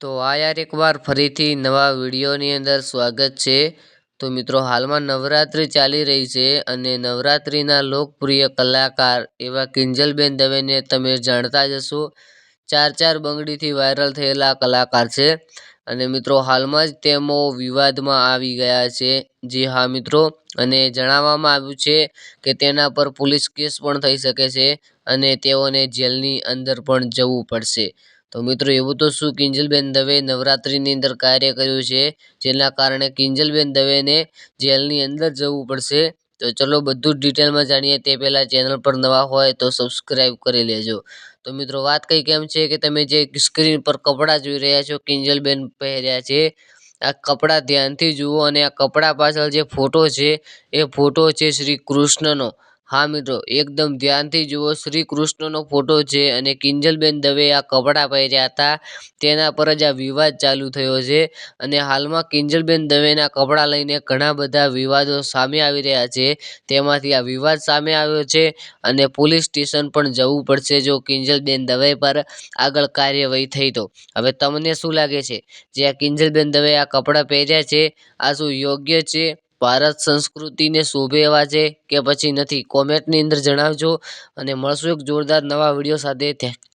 તો યાર એકવાર ફરીથી નવા વિડીયોની અંદર સ્વાગત છે। તો મિત્રો હાલમાં નવરાત્રિ ચાલી રહી છે અને નવરાત્રિના લોકપ્રિય કલાકાર એવા કિંજલબેન દવેને તમે જાણતા જ હશો। 4 બંગડીથી વાયરલ થયેલા કલાકાર છે અને મિત્રો હાલમાં જ તેઓ વિવાદમાં આવી ગયા છે। જી હા મિત્રો, અને જણાવવામાં આવ્યું છે કે તેના પર પોલીસ કેસ પણ થઈ શકે છે અને તેઓને જેલની અંદર પણ જવું પડશે। તો મિત્રો એવું તો શું કિંજલબેન દવે નવરાત્રિની અંદર કાર્ય કર્યું છે જેના કારણે કિંજલબેન દવેને જેલની અંદર જવું પડશે? તો ચલો બધું જ ડિટેલમાં જાણીએ તે પહેલાં ચેનલ પર નવા હોય તો સબસ્ક્રાઈબ કરી લેજો। તો મિત્રો વાત કંઈક એમ છે કે તમે જે સ્ક્રીન પર કપડાં જોઈ રહ્યા છો કિંજલબેન પહેર્યા છે, આ કપડાં ધ્યાનથી જુઓ અને આ કપડાં પાછળ જે ફોટો છે એ ફોટો છે શ્રી કૃષ્ણનો। હા મિત્રો, એકદમ ધ્યાનથી જુઓ, શ્રી કૃષ્ણનો ફોટો છે અને કિંજલબેન દવે આ કપડાં પહેર્યા હતા તેના પર જ આ વિવાદ ચાલુ થયો છે અને હાલમાં કિંજલબેન દવેના કપડાં લઈને ઘણા બધા વિવાદો સામે આવી રહ્યા છે। તેમાંથી આ વિવાદ સામે આવ્યો છે અને પોલીસ સ્ટેશન પણ જવું પડશે જો કિંજલબેન દવે પર આગળ કાર્યવાહી થઈ તો। હવે તમને શું લાગે છે, જે આ કિંજલબેન દવે આ કપડાં પહેર્યા છે આ શું યોગ્ય છે, ભારત સંસ્કૃતિને શોભે એવા છે કે પછી નથી? કોમેન્ટની અંદર જણાવજો અને મળશું એક જોરદાર નવા વિડીયો સાથે।